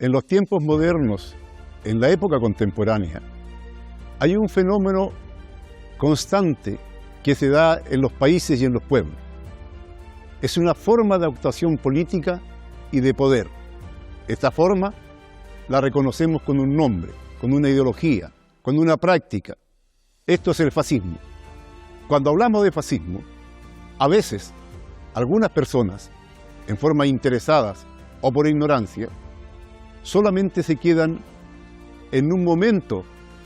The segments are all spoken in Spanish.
En los tiempos modernos, en la época contemporánea, hay un fenómeno constante que se da en los países y en los pueblos. Es una forma de actuación política y de poder. Esta forma la reconocemos con un nombre, con una ideología, con una práctica. Esto es el fascismo. Cuando hablamos de fascismo, a veces algunas personas, en forma interesadas o por ignorancia, solamente se quedan en un momento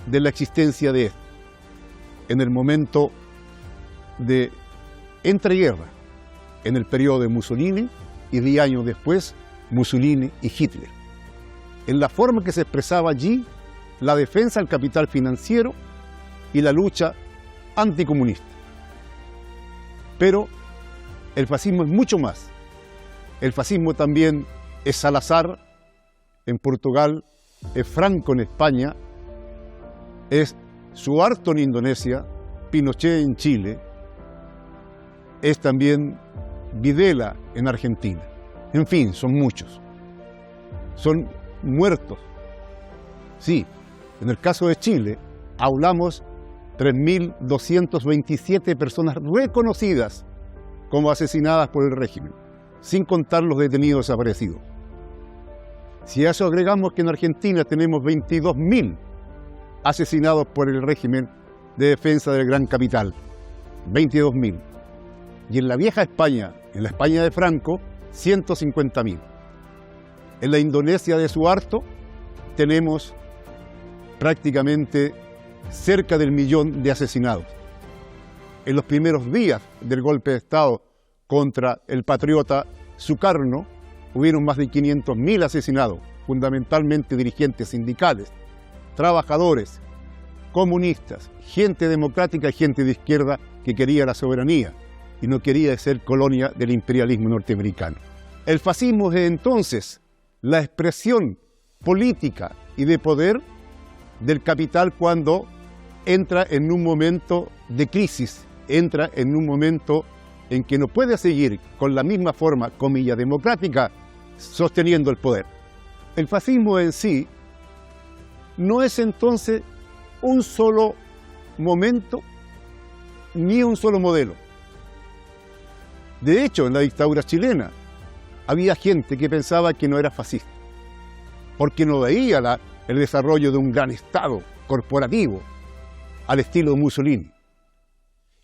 de la existencia de esto, en el momento de entreguerra, en el periodo de Mussolini y 10 años después, Mussolini y Hitler. En la forma que se expresaba allí la defensa del capital financiero y la lucha anticomunista. Pero el fascismo es mucho más. El fascismo también es Salazar en Portugal, es Franco en España, es Suharto en Indonesia, Pinochet en Chile, es también Videla en Argentina. En fin, son muchos. Son muertos. Sí, en el caso de Chile, hablamos 3.227 personas reconocidas como asesinadas por el régimen, sin contar los detenidos desaparecidos. Si a eso agregamos que en Argentina tenemos 22.000 asesinados por el régimen de defensa del gran capital, 22.000. Y en la vieja España, en la España de Franco, 150.000. En la Indonesia de Suharto tenemos prácticamente cerca del 1.000.000 de asesinados. En los primeros días del golpe de Estado contra el patriota Sukarno, hubieron más de 500.000 asesinados, fundamentalmente dirigentes sindicales, trabajadores, comunistas, gente democrática y gente de izquierda que quería la soberanía y no quería ser colonia del imperialismo norteamericano. El fascismo es entonces la expresión política y de poder del capital cuando entra en un momento de crisis, entra en un momento en que no puede seguir con la misma forma, comilla, democrática, sosteniendo el poder. El fascismo en sí no es entonces un solo momento ni un solo modelo. De hecho, en la dictadura chilena había gente que pensaba que no era fascista, porque no veía el desarrollo de un gran Estado corporativo al estilo de Mussolini.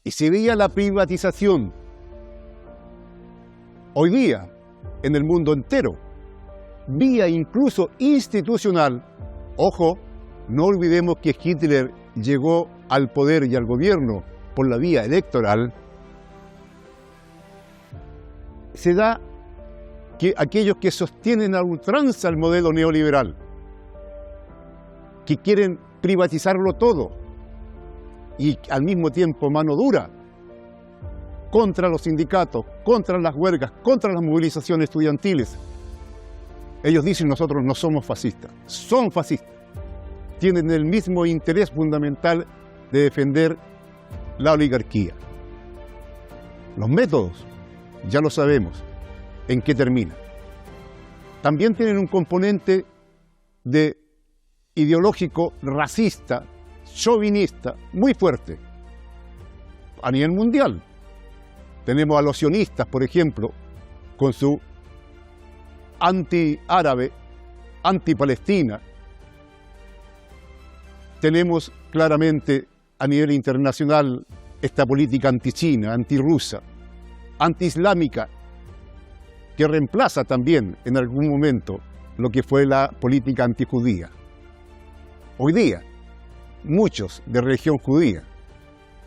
Y se veía la privatización. Hoy día, en el mundo entero, vía incluso institucional, ojo, no olvidemos que Hitler llegó al poder y al gobierno por la vía electoral, se da que aquellos que sostienen a ultranza el modelo neoliberal, que quieren privatizarlo todo y al mismo tiempo mano dura contra los sindicatos, contra las huelgas, contra las movilizaciones estudiantiles. Ellos dicen: nosotros no somos fascistas. Son fascistas. Tienen el mismo interés fundamental de defender la oligarquía. Los métodos, ya lo sabemos en qué termina. También tienen un componente de ideológico racista, chauvinista, muy fuerte. A nivel mundial, tenemos a los sionistas, por ejemplo, con su anti-árabe, anti-palestina. Tenemos claramente a nivel internacional esta política anti-china, anti-rusa, anti-islámica, que reemplaza también en algún momento lo que fue la política antijudía. Hoy día, muchos de religión judía,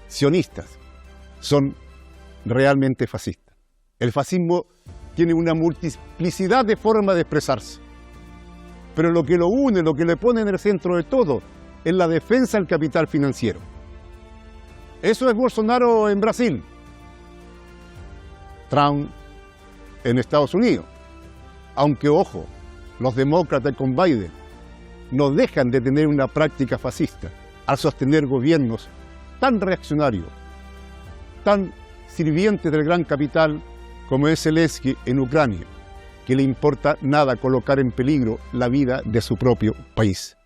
sionistas, son realmente fascistas. El fascismo tiene una multiplicidad de formas de expresarse, pero lo que lo une, lo que le pone en el centro de todo, es la defensa del capital financiero. Eso es Bolsonaro en Brasil, Trump en Estados Unidos. Aunque, ojo, los demócratas con Biden no dejan de tener una práctica fascista al sostener gobiernos tan reaccionarios, tan sirvientes del gran capital como es Zelensky en Ucrania, que le importa nada colocar en peligro la vida de su propio país.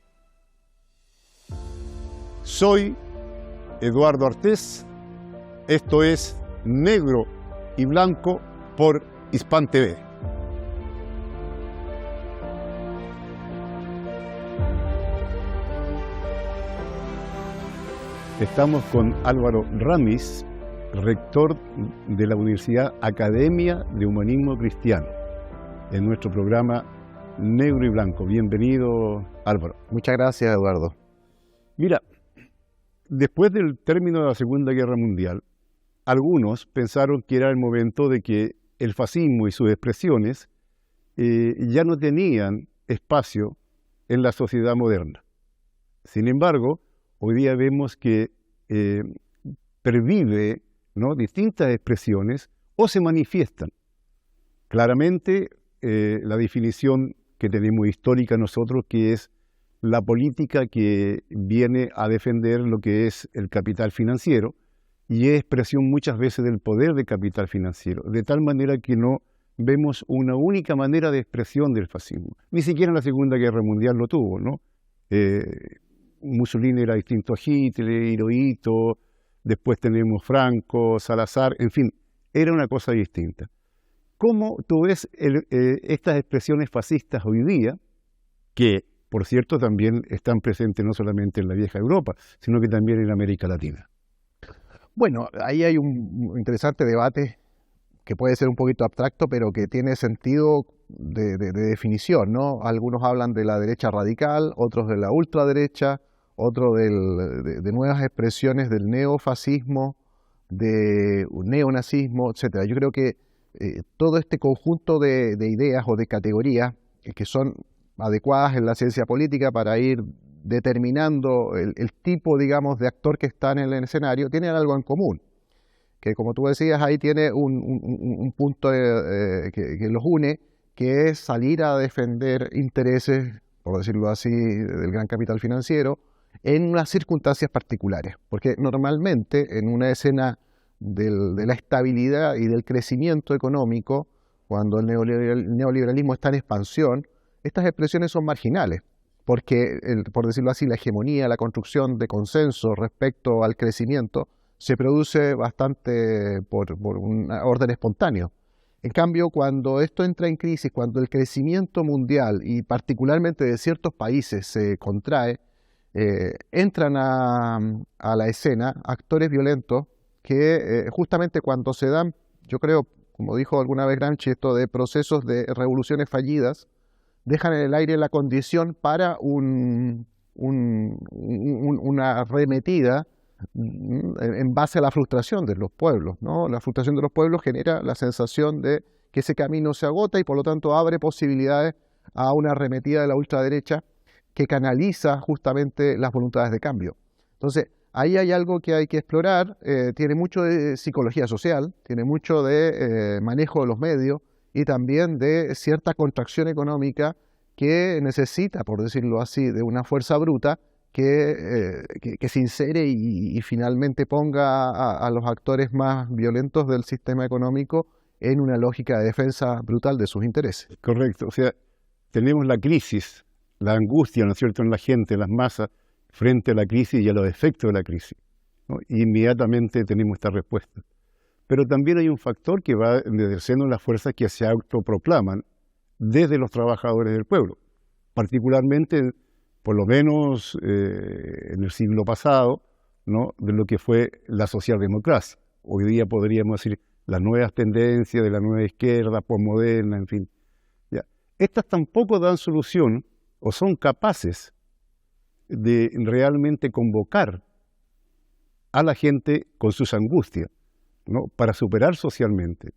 Soy Eduardo Artés, esto es Negro y Blanco por Hispan TV. Estamos con Álvaro Ramis, rector de la Universidad Academia de Humanismo Cristiano, en nuestro programa Negro y Blanco. Bienvenido, Álvaro. Muchas gracias, Eduardo. Mira, después del término de la Segunda Guerra Mundial, algunos pensaron que era el momento de que el fascismo y sus expresiones ya no tenían espacio en la sociedad moderna. Sin embargo, hoy día vemos que pervive, ¿no?, distintas expresiones o se manifiestan. Claramente, la definición que tenemos histórica nosotros, que es la política que viene a defender lo que es el capital financiero y es expresión muchas veces del poder del capital financiero, de tal manera que no vemos una única manera de expresión del fascismo. Ni siquiera en la Segunda Guerra Mundial lo tuvo, ¿no? Mussolini era distinto a Hitler, Hirohito, después tenemos Franco, Salazar, en fin, era una cosa distinta. ¿Cómo tú ves estas expresiones fascistas hoy día, que por cierto también están presentes no solamente en la vieja Europa, sino que también en América Latina? Bueno, ahí hay un interesante debate que puede ser un poquito abstracto, pero que tiene sentido de definición, ¿no? Algunos hablan de la derecha radical, otros de la ultraderecha, otros de nuevas expresiones del neofascismo, de neonazismo, etcétera. Yo creo que todo este conjunto de ideas o de categorías que son adecuadas en la ciencia política para ir determinando el tipo, digamos, de actor que está en el escenario, tienen algo en común, que como tú decías, ahí tiene un punto que los une, que es salir a defender intereses, por decirlo así, del gran capital financiero, en unas circunstancias particulares, porque normalmente en una escena de la estabilidad y del crecimiento económico, cuando el neoliberalismo está en expansión, estas expresiones son marginales, porque, por decirlo así, la hegemonía, la construcción de consenso respecto al crecimiento se produce bastante por un orden espontáneo. En cambio, cuando esto entra en crisis, cuando el crecimiento mundial y particularmente de ciertos países se contrae, entran a la escena actores violentos que justamente cuando se dan, yo creo, como dijo alguna vez Gramsci, esto de procesos de revoluciones fallidas, dejan en el aire la condición para una arremetida en base a la frustración de los pueblos, ¿no? La frustración de los pueblos genera la sensación de que ese camino se agota y por lo tanto abre posibilidades a una arremetida de la ultraderecha que canaliza justamente las voluntades de cambio. Entonces, ahí hay algo que hay que explorar, tiene mucho de psicología social, tiene mucho de manejo de los medios y también de cierta contracción económica que necesita, por decirlo así, de una fuerza bruta que se insere y finalmente ponga a los actores más violentos del sistema económico en una lógica de defensa brutal de sus intereses. Correcto, o sea, tenemos la crisis, la angustia, ¿no es cierto?, en la gente, en las masas, frente a la crisis y a los efectos de la crisis, ¿no? Inmediatamente tenemos esta respuesta. Pero también hay un factor que va desde el seno de las fuerzas que se autoproclaman desde los trabajadores del pueblo, particularmente, por lo menos en el siglo pasado, ¿no?, de lo que fue la socialdemocracia. Hoy día podríamos decir las nuevas tendencias de la nueva izquierda, posmoderna, en fin. Ya. Estas tampoco dan solución o son capaces de realmente convocar a la gente con sus angustias, ¿no?, para superar socialmente.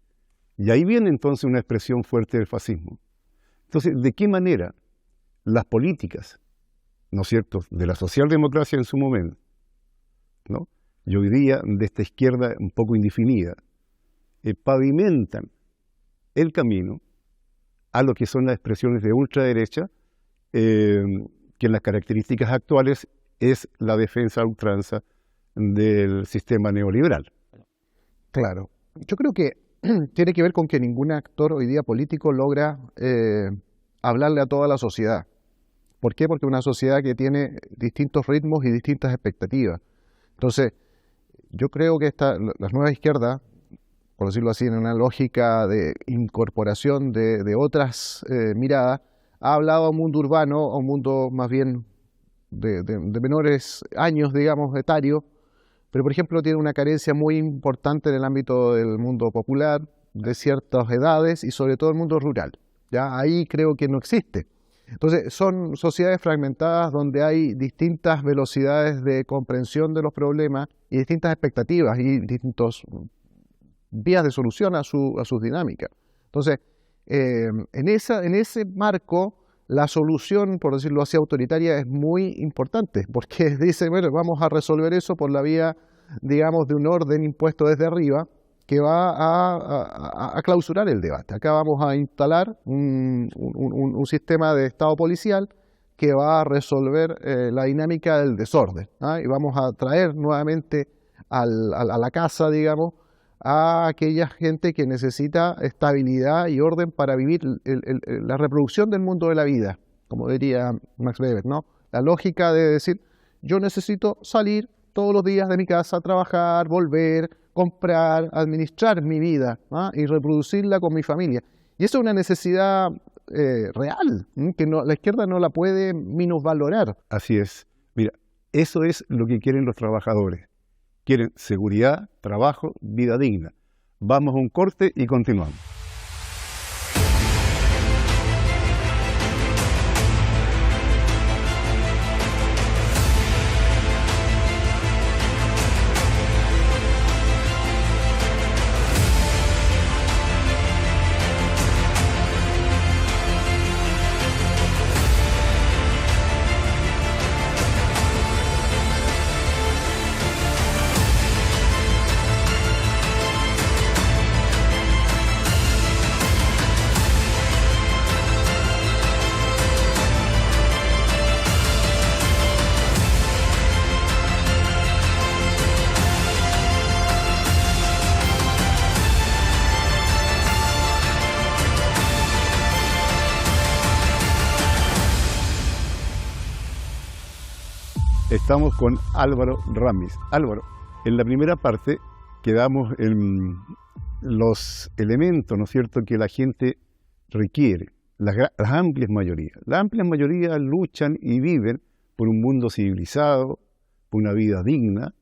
Y ahí viene entonces una expresión fuerte del fascismo. Entonces, ¿de qué manera las políticas, ¿no es cierto?, de la socialdemocracia en su momento, ¿no?, y hoy día de esta izquierda un poco indefinida, pavimentan el camino a lo que son las expresiones de ultraderecha, que en las características actuales es la defensa a ultranza del sistema neoliberal? Claro. Yo creo que tiene que ver con que ningún actor hoy día político logra hablarle a toda la sociedad. ¿Por qué? Porque es una sociedad que tiene distintos ritmos y distintas expectativas. Entonces, yo creo que las nuevas izquierdas, por decirlo así, en una lógica de incorporación de otras miradas, ha hablado a un mundo urbano, a un mundo más bien de menores años, digamos, etarios, pero por ejemplo tiene una carencia muy importante en el ámbito del mundo popular, de ciertas edades y sobre todo el mundo rural. ¿Ya? Ahí creo que no existe. Entonces son sociedades fragmentadas donde hay distintas velocidades de comprensión de los problemas y distintas expectativas y distintas vías de solución a sus dinámicas. Entonces, en ese marco, la solución, por decirlo así, autoritaria es muy importante, porque dice, bueno, vamos a resolver eso por la vía, digamos, de un orden impuesto desde arriba que va a clausurar el debate. Acá vamos a instalar un sistema de Estado policial que va a resolver la dinámica del desorden, ¿ah? Y vamos a traer nuevamente a la casa, digamos, a aquella gente que necesita estabilidad y orden para vivir la reproducción del mundo de la vida, como diría Max Weber, ¿no? La lógica de decir, yo necesito salir todos los días de mi casa, trabajar, volver, comprar, administrar mi vida, ¿ah? Y reproducirla con mi familia. Y eso es una necesidad real, que la izquierda no la puede minusvalorar. Así es. Mira, eso es lo que quieren los trabajadores. Quieren seguridad, trabajo, vida digna. Vamos a un corte y continuamos. Estamos con Álvaro Ramis. Álvaro, en la primera parte quedamos en los elementos, ¿no es cierto?, que la gente requiere, las amplias mayorías. Las amplias mayorías luchan y viven por un mundo civilizado, por una vida digna,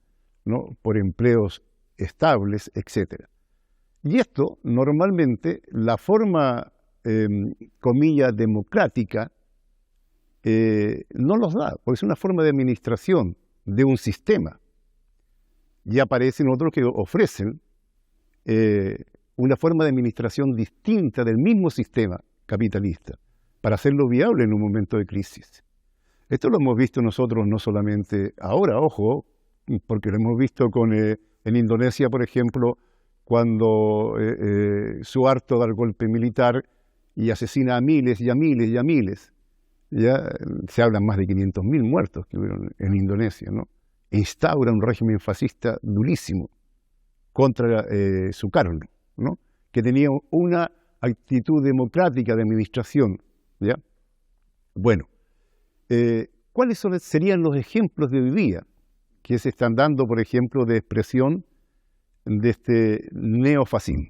¿no?, por empleos estables, etc. Y esto, normalmente, la forma, comillas, democrática, no los da, porque es una forma de administración de un sistema. Y aparecen otros que ofrecen una forma de administración distinta del mismo sistema capitalista para hacerlo viable en un momento de crisis. Esto lo hemos visto nosotros no solamente ahora, ojo, porque lo hemos visto en Indonesia, por ejemplo, cuando Suharto da el golpe militar y asesina a miles y a miles y a miles. Ya se hablan más de 500.000 muertos que hubieron en Indonesia, ¿no? E instaura un régimen fascista durísimo contra Sukarno, ¿no?, que tenía una actitud democrática de administración, ¿ya? Bueno, ¿cuáles serían los ejemplos de hoy día que se están dando, por ejemplo, de expresión de este neofascismo?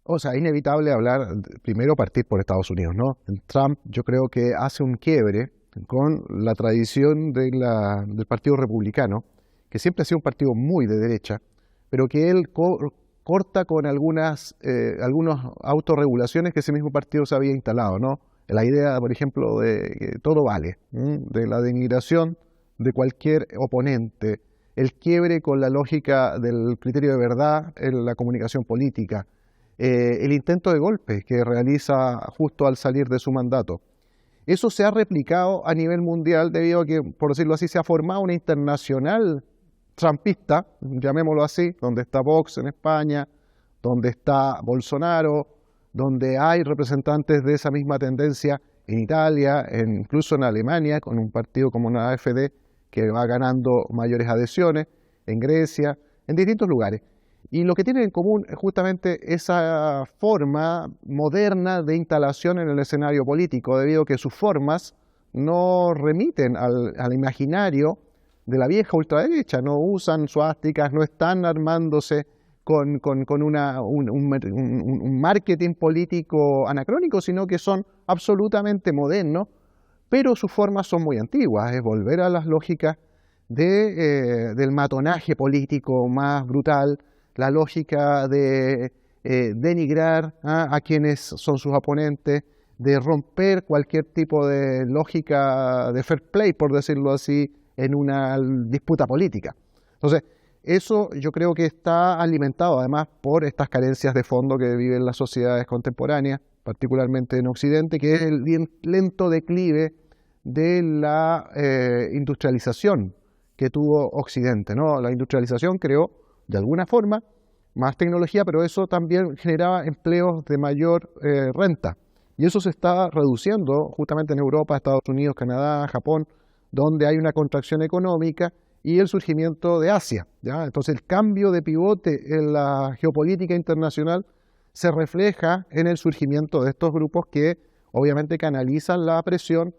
O sea, es inevitable hablar, primero partir por Estados Unidos, ¿no? Trump yo creo que hace un quiebre con la tradición del Partido Republicano, que siempre ha sido un partido muy de derecha, pero que él corta con algunas autorregulaciones que ese mismo partido se había instalado, ¿no? La idea, por ejemplo, de que todo vale, de la denigración de cualquier oponente, el quiebre con la lógica del criterio de verdad en la comunicación política, el intento de golpe que realiza justo al salir de su mandato. Eso se ha replicado a nivel mundial debido a que, por decirlo así, se ha formado una internacional trumpista, llamémoslo así, donde está Vox en España, donde está Bolsonaro, donde hay representantes de esa misma tendencia en Italia, incluso en Alemania, con un partido como la AfD que va ganando mayores adhesiones, en Grecia, en distintos lugares. Y lo que tienen en común es justamente esa forma moderna de instalación en el escenario político, debido a que sus formas no remiten al imaginario de la vieja ultraderecha, no usan suásticas, no están armándose con un marketing político anacrónico, sino que son absolutamente modernos, pero sus formas son muy antiguas, es volver a las lógicas del matonaje político más brutal, la lógica de denigrar a quienes son sus oponentes, de romper cualquier tipo de lógica de fair play, por decirlo así, en una disputa política. Entonces, eso yo creo que está alimentado además por estas carencias de fondo que viven las sociedades contemporáneas, particularmente en Occidente, que es el lento declive de la industrialización que tuvo Occidente, ¿no? La industrialización creó, de alguna forma, más tecnología, pero eso también generaba empleos de mayor renta. Y eso se está reduciendo justamente en Europa, Estados Unidos, Canadá, Japón, donde hay una contracción económica y el surgimiento de Asia, ¿ya? Entonces el cambio de pivote en la geopolítica internacional se refleja en el surgimiento de estos grupos que obviamente canalizan la presión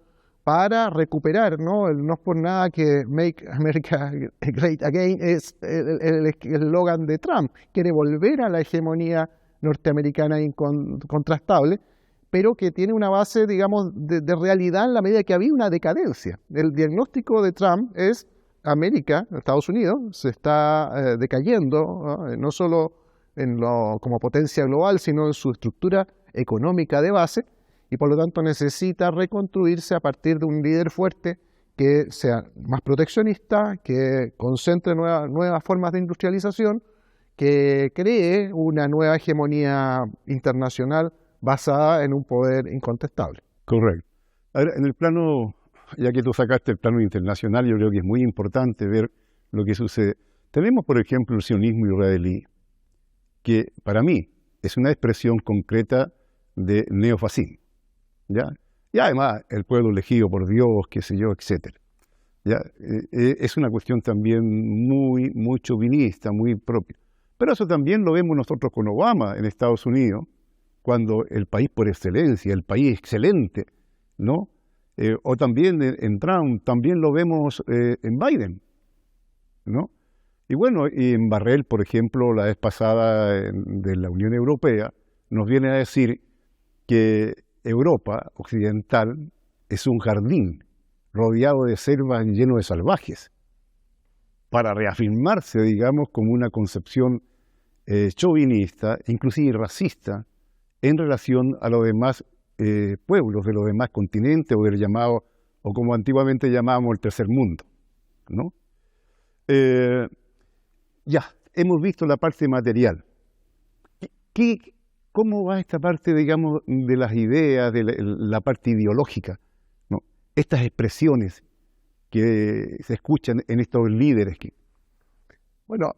para recuperar, ¿no? No es por nada que Make America Great Again es el eslogan de Trump. Quiere volver a la hegemonía norteamericana incontrastable, pero que tiene una base, digamos, de realidad en la medida que había una decadencia. El diagnóstico de Trump es América, Estados Unidos, se está decayendo, no solo como potencia global, sino en su estructura económica de base, y por lo tanto necesita reconstruirse a partir de un líder fuerte que sea más proteccionista, que concentre nuevas formas de industrialización, que cree una nueva hegemonía internacional basada en un poder incontestable. Correcto. Ahora, en el plano, ya que tú sacaste el plano internacional, yo creo que es muy importante ver lo que sucede. Tenemos, por ejemplo, el sionismo israelí, que para mí es una expresión concreta de neofascismo, ¿ya? Y además el pueblo elegido por Dios, qué sé yo, etcétera. ¿Ya? Es una cuestión también muy chauvinista, muy propia. Pero eso también lo vemos nosotros con Obama en Estados Unidos, cuando el país por excelencia, el país excelente, ¿no? O también en Trump, también lo vemos en Biden, ¿no? Y bueno, y en Borrell, por ejemplo, la vez pasada de la Unión Europea, nos viene a decir que Europa occidental es un jardín rodeado de selvas lleno de salvajes, para reafirmarse, digamos, como una concepción chauvinista, inclusive racista, en relación a los demás pueblos de los demás continentes, o del llamado, o como antiguamente llamábamos el tercer mundo, ¿no? Ya, hemos visto la parte material. ¿Cómo va esta parte, digamos, de las ideas, de la parte ideológica, ¿no? Estas expresiones que se escuchan en estos líderes. Bueno,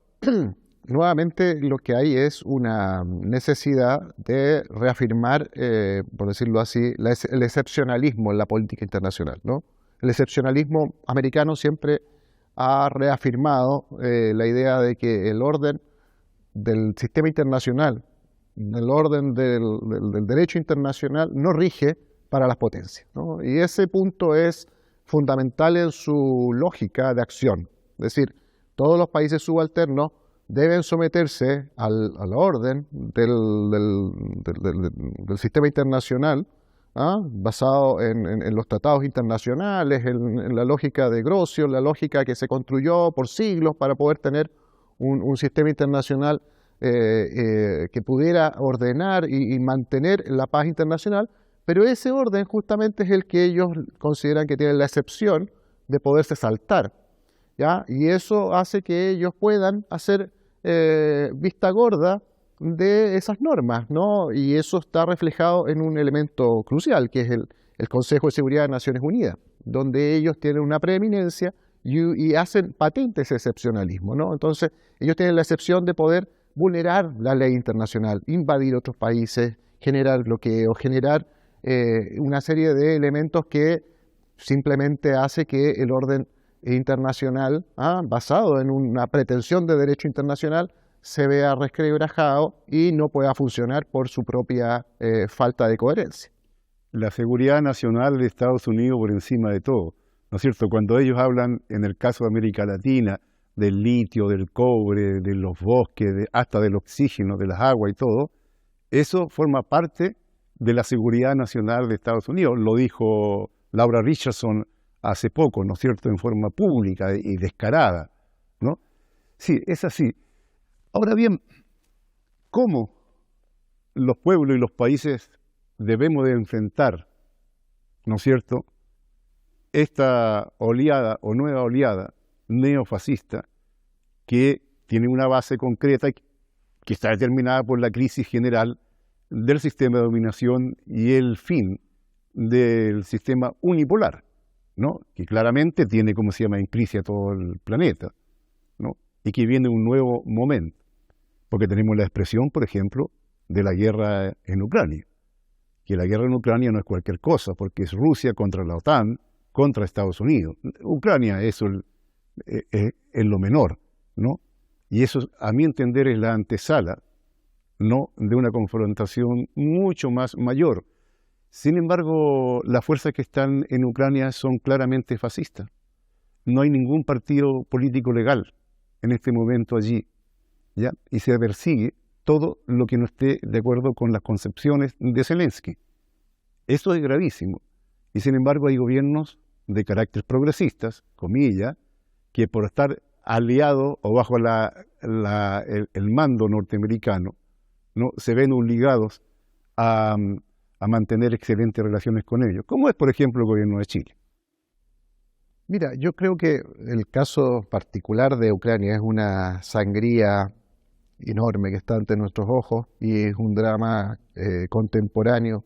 nuevamente lo que hay es una necesidad de reafirmar, por decirlo así, el excepcionalismo en la política internacional, ¿no? El excepcionalismo americano siempre ha reafirmado la idea de que el orden del sistema internacional, el orden del derecho internacional no rige para las potencias, ¿no? Y ese punto es fundamental en su lógica de acción. Es decir, todos los países subalternos deben someterse al orden del sistema internacional, basado en los tratados internacionales, en la lógica de Grocio, la lógica que se construyó por siglos para poder tener un sistema internacional que pudiera ordenar y mantener la paz internacional, pero ese orden justamente es el que ellos consideran que tiene la excepción de poderse saltar, ¿ya? Y eso hace que ellos puedan hacer vista gorda de esas normas, ¿no? Y eso está reflejado en un elemento crucial, que es el Consejo de Seguridad de Naciones Unidas, donde ellos tienen una preeminencia y hacen patente ese excepcionalismo, ¿no? Entonces, ellos tienen la excepción de poder vulnerar la ley internacional, invadir otros países, generar bloqueos, generar una serie de elementos que simplemente hace que el orden internacional, basado en una pretensión de derecho internacional, se vea resquebrajado y no pueda funcionar por su propia falta de coherencia. La seguridad nacional de Estados Unidos por encima de todo, ¿no es cierto? Cuando ellos hablan, en el caso de América Latina, del litio, del cobre, de los bosques, hasta del oxígeno, de las aguas y todo, eso forma parte de la seguridad nacional de Estados Unidos. Lo dijo Laura Richardson hace poco, ¿no es cierto?, en forma pública y descarada, ¿no? Sí, es así. Ahora bien, ¿cómo los pueblos y los países debemos de enfrentar, ¿no es cierto?, esta oleada o nueva oleada neofascista que tiene una base concreta que está determinada por la crisis general del sistema de dominación y el fin del sistema unipolar, ¿no?, que claramente tiene, como se llama, en crisis a todo el planeta, ¿no?, y que viene un nuevo momento, porque tenemos la expresión, por ejemplo, de la guerra en Ucrania, que la guerra en Ucrania no es cualquier cosa, porque es Rusia contra la OTAN, contra Estados Unidos. Ucrania es lo menor, ¿no? Y eso, a mi entender, es la antesala, ¿no?, de una confrontación mucho más mayor. Sin embargo, las fuerzas que están en Ucrania son claramente fascistas. No hay ningún partido político legal en este momento allí, ¿ya? Y se persigue todo lo que no esté de acuerdo con las concepciones de Zelensky. Eso es gravísimo. Y sin embargo hay gobiernos de carácter progresistas, comillas, que por estar aliados o bajo el mando norteamericano, ¿no?, se ven obligados a mantener excelentes relaciones con ellos, como es, por ejemplo, el gobierno de Chile. Mira, yo creo que el caso particular de Ucrania es una sangría enorme que está ante nuestros ojos y es un drama contemporáneo,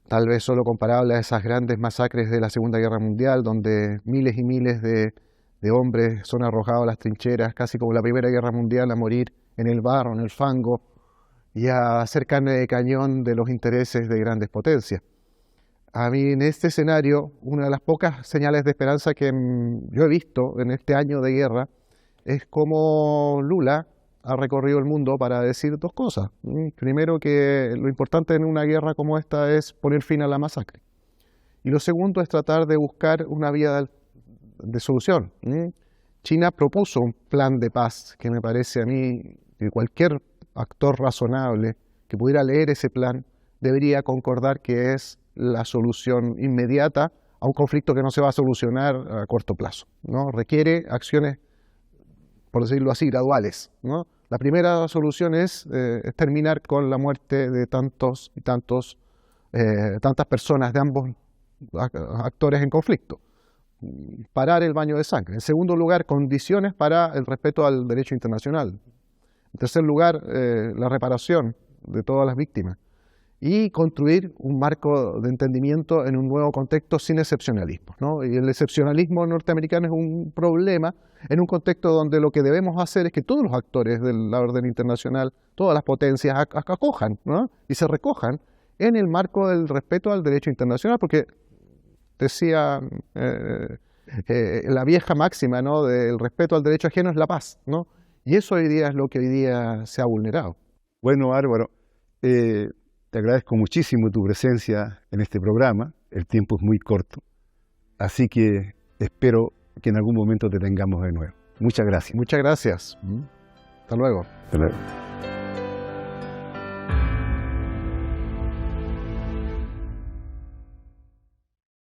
tal vez solo comparable a esas grandes masacres de la Segunda Guerra Mundial, donde miles y miles de hombres son arrojados a las trincheras, casi como la Primera Guerra Mundial, a morir en el barro, en el fango, y a ser carne de cañón de los intereses de grandes potencias. A mí, en este escenario, una de las pocas señales de esperanza que yo he visto en este año de guerra es cómo Lula ha recorrido el mundo para decir dos cosas. Primero, que lo importante en una guerra como esta es poner fin a la masacre. Y lo segundo es tratar de buscar una vía de solución. China propuso un plan de paz que me parece a mí que cualquier actor razonable que pudiera leer ese plan debería concordar que es la solución inmediata a un conflicto que no se va a solucionar a corto plazo, ¿no? Requiere acciones, por decirlo así, graduales, ¿no? La primera solución es terminar con la muerte de tantas personas de ambos actores en conflicto, parar el baño de sangre. En segundo lugar, condiciones para el respeto al derecho internacional. En tercer lugar, la reparación de todas las víctimas. Y construir un marco de entendimiento en un nuevo contexto sin excepcionalismo, ¿no? Y el excepcionalismo norteamericano es un problema en un contexto donde lo que debemos hacer es que todos los actores de la orden internacional, todas las potencias, acojan, ¿no?, y se recojan en el marco del respeto al derecho internacional, porque decía la vieja máxima, ¿no?, del respeto al derecho ajeno es la paz, ¿no? Y eso hoy día es lo que hoy día se ha vulnerado. Bueno, Álvaro, te agradezco muchísimo tu presencia en este programa. El tiempo es muy corto, así que espero que en algún momento te tengamos de nuevo. Muchas gracias. Muchas gracias. Hasta luego. Hasta luego.